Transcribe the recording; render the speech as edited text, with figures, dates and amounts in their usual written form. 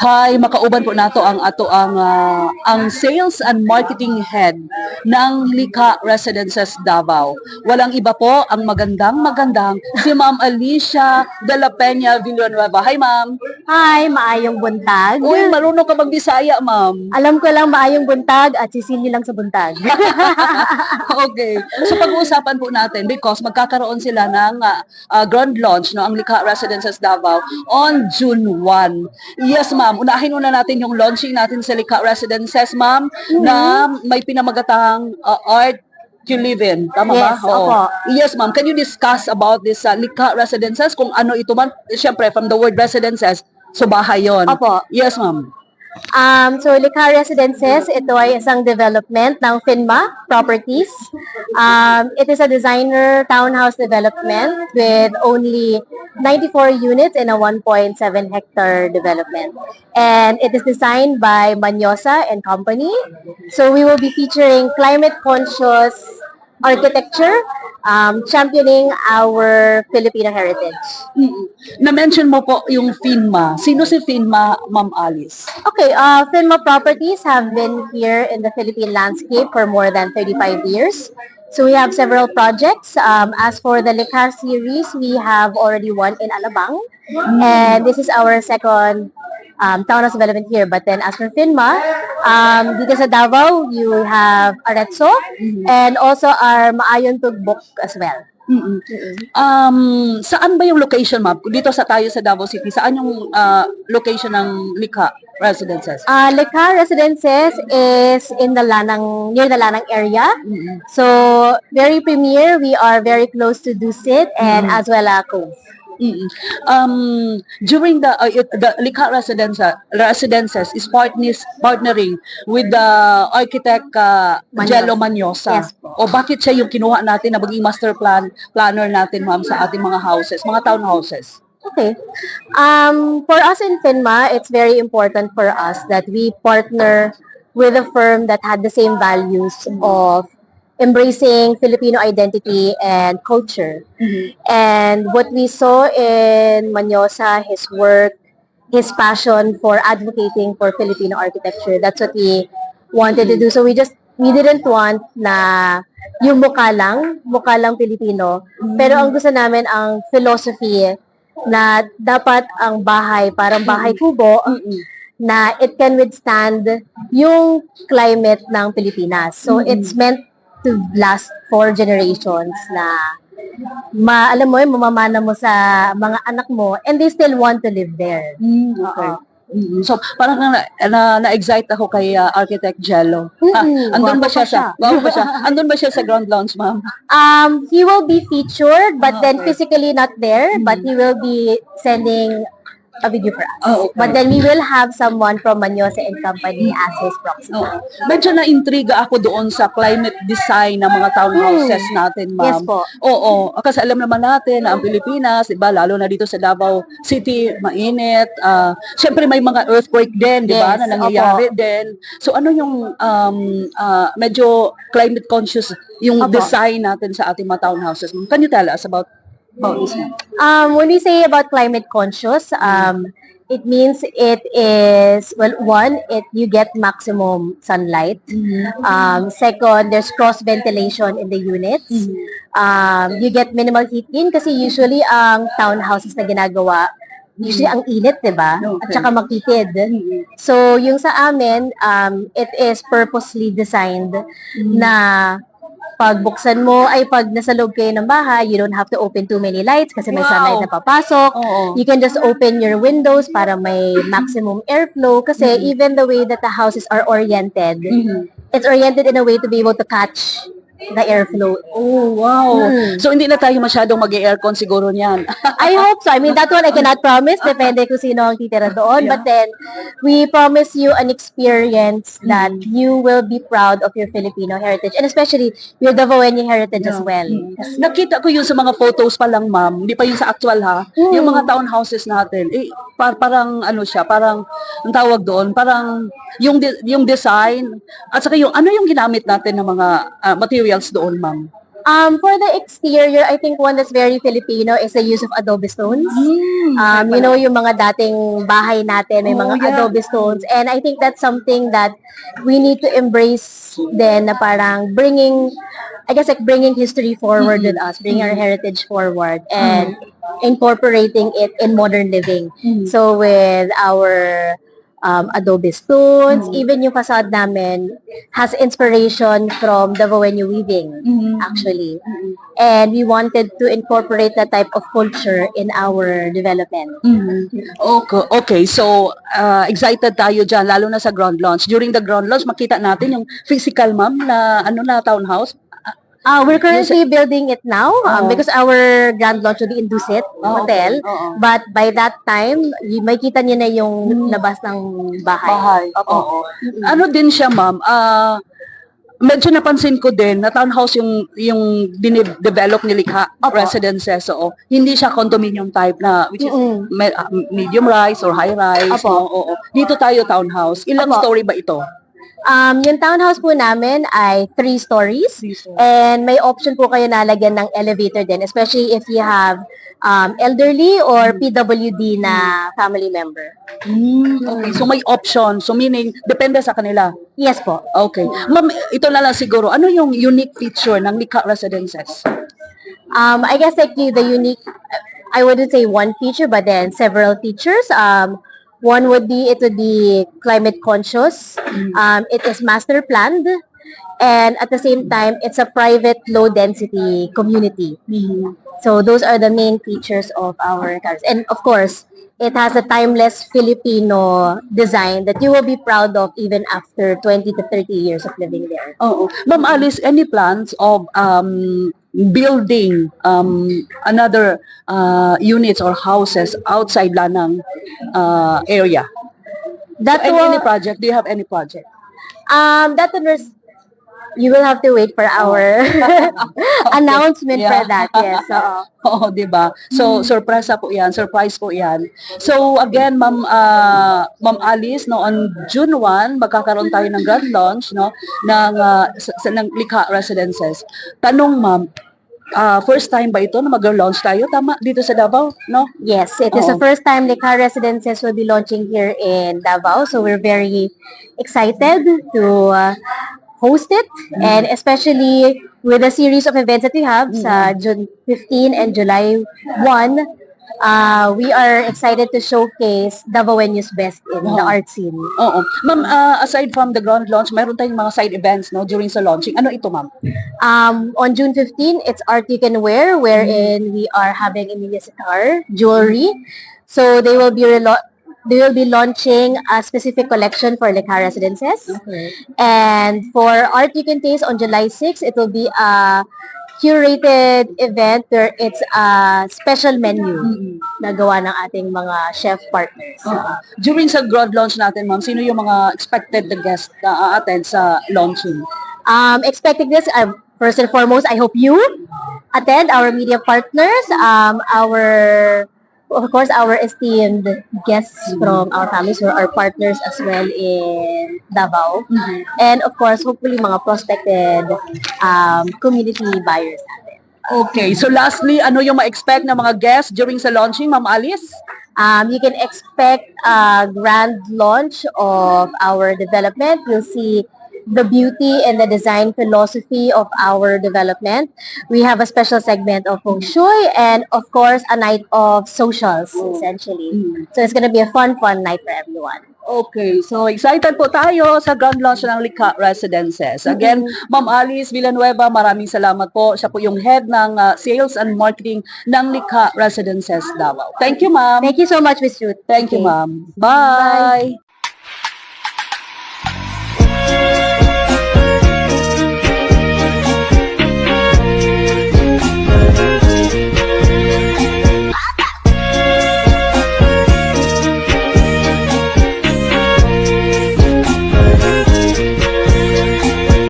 Hi, makauban po nato ang Sales and Marketing Head ng Likha Residences Davao. Walang iba po ang magandang si Ma'am Alicia de la Peña Villanueva. Hi, Ma'am. Hi, maayong buntag. Uy, marunong ka magbisaya, Ma'am. Alam ko lang maayong buntag at sisili lang sa buntag. Okay. So pag-uusapan po natin because magkakaroon sila ng grand launch no ang Likha Residences Davao on June 1. Yes, ma'am. Unahin muna natin yung launching natin sa Likha Residences, ma'am, na may pinamagatang art to live in. Tama ba? Yes, opo. Yes, ma'am. Can you discuss about this Likha Residences? Kung ano ito man, siyempre, from the word residences, so bahay yun. Opo. Yes, ma'am. So, Likha Residences, ito ay isang development ng Finma Properties. It is a designer townhouse development with only 94 units in a 1.7 hectare development. And it is designed by Manyosa and Company. So, we will be featuring climate-conscious architecture, championing our Filipino heritage. Na-mention mo po yung FINMA. Sino si FINMA, Ma'am Alice? Okay, Finma Properties have been here in the Philippine landscape for more than 35 years. So we have several projects. As for the Likha series, we have already one in Alabang. And this is our second townhouse development here. But then as for Finma, dito sa Davao, you have Arezzo and also our Maayon Tugbok as well. Saan ba yung location, ma'am? Dito tayo sa Davao City, saan yung location ng Likha Residences? Likha Residences is in the Lanang, near the Lanang area. So, very premier. We are very close to Dusit and as well as Cove. During the Likha Residences is partnering with the architect Jello Manyosa. Yes po. O bakit siya yung kinuha natin na maging planner natin, ma'am, sa ating mga houses, mga townhouses? Okay. For us in Finma, it's very important for us that we partner with a firm that had the same values of embracing Filipino identity and culture. And what we saw in Manyosa, his work, his passion for advocating for Filipino architecture, that's what we wanted to do. So we didn't want na yung mukha lang Filipino. Pero ang gusto namin, ang philosophy na dapat ang bahay, parang bahay kubo, na it can withstand yung climate ng Pilipinas. So it's meant to last 4 generations na alam mo, mamamana mo sa mga anak mo and they still want to live there. Okay. So, parang na-excite ako kay Architect Jello. Andun ba siya Andun ba siya sa ground launch, ma'am? He will be featured, but then physically not there, but he will be sending a video for us. Okay. But then we will have someone from Manyosa and Company as his proxy. Medyo na-intriga ako doon sa climate design ng mga townhouses natin, ma'am. Yes po. Oo, kasi alam naman natin na ang Pilipinas, iba, lalo na dito sa Davao City, mainit. Siyempre may mga earthquake din, di ba, Yes, na nangyayari din. So ano yung medyo climate conscious yung design natin sa ating mga townhouses? Can you tell us about this? When we say about climate conscious, it means it is, well, one, you get maximum sunlight. Second, there's cross ventilation in the units. You get minimal heat in kasi usually ang townhouses na ginagawa, usually ang init, diba? At saka makitid. So, yung sa amin, it is purposely designed na pag buksan mo, pag nasa loob kayo ng bahay, you don't have to open too many lights kasi may sunlight na papasok. You can just open your windows para may maximum airflow kasi even the way that the houses are oriented, it's oriented in a way to be able to catch the airflow. Oh, wow. So, hindi na tayo masyadong mag-aircon siguro niyan. I hope so. I mean, that one I cannot promise. Depende kung sino ang titira doon. But then, we promise you an experience that you will be proud of your Filipino heritage. And especially, your Davaoeño heritage as well. Nakita ko yun sa mga photos pa lang, ma'am. Hindi pa yun sa actual, ha? Yung mga townhouses natin. Parang ano siya, parang, ang tawag doon, parang yung design, at saka yung, ano yung ginamit natin ng mga materials doon, ma'am? For the exterior, I think one that's very Filipino is the use of adobe stones. You know, yung mga dating bahay natin, may Oh, mga yeah. adobe stones. And I think that's something that we need to embrace then na parang bringing, I guess like bringing history forward with us, bringing our heritage forward and incorporating it in modern living. So with our adobe stones, even yung facade namin has inspiration from Davaoenyo weaving, actually. And we wanted to incorporate that type of culture in our development. Okay, so excited tayo dyan, lalo na sa ground launch. During the ground launch, makita natin yung physical, ma'am, na townhouse. We're currently building it now because our grand launch will be in Dusit Hotel. Oo. But by that time, may kita niyo na yung labas ng bahay. Opo. Oo. Ano din siya, ma'am? Medyo napansin ko din na townhouse yung develop ni Likha Residences. Oo. Hindi siya condominium type na which is medium rise or high rise. Opo. No? Oo. Dito tayo townhouse. Ilang Opo. story ba ito? Yung townhouse po namin ay 3 stories. 3 stories. And may option po kayo na lagyan ng elevator din, especially if you have elderly or PWD na family member. Okay, so may option. So meaning, depende sa kanila. Yes po. Okay. Ma'am, ito na lang siguro. Ano yung unique feature ng Likha Residences? I guess like the unique, I wouldn't say one feature, but then several features. One would be it would be climate conscious. It is master planned, and at the same time, it's a private low density community. So those are the main features of our cars. And of course, it has a timeless Filipino design that you will be proud of even after 20 to 30 years of living there. Oo. Ma'am Alice, any plans of building another units or houses outside Lanang area? That Any will, project? Do you have any project? that will you will have to wait for our announcement for that. Yes. So, Oo, di ba? So, surprise po yan. So, again, Ma'am Alice, no, on June 1, magkakaroon tayo ng grand launch, no, ng Likha Residences. Tanong, ma'am, first time ba ito na mag-launch tayo? Tama, dito sa Davao, no? yes, it is the first time the car residences will be launching here in Davao. So we're very excited to host it, and especially with a series of events that we have sa June 15 and July 1, we are excited to showcase Davaoenyo's best in the art scene. Oo. Ma'am, aside from the grand launch, mayroon tayong mga side events, no, during sa launching. Ano ito, ma'am? On June 15, it's Art You Can Wear, wherein we are having Emilia Sitar jewelry. So they will be launching a specific collection for Likha Residences. Okay. And for Art You Can Taste on July 6, it will be a curated event where it's a special menu na gawa ng ating mga chef partners. During sa grand launch natin, ma'am, sino yung mga expected na guest na attend sa launching? Expecting this, first and foremost, I hope you attend, our media partners, of course, our esteemed guests from our families who are partners as well in Davao. And of course, hopefully mga prospected community buyers natin. Okay, so lastly, ano yung ma-expect ng mga guests during sa launching, Ma'am Alice? You can expect a grand launch of our development. You'll see the beauty and the design philosophy of our development. We have a special segment of feng shui and of course a night of socials essentially. So it's gonna be a fun night for everyone. Okay, so excited po tayo sa grand launch ng Likha Residences. Again, Ma'am Alice Villanueva, maraming salamat po. Siya po yung head ng sales and marketing ng Likha Residences Davao. Thank you, ma'am. Thank you so much, Miss Ruth. Thank you, Okay. ma'am. Bye.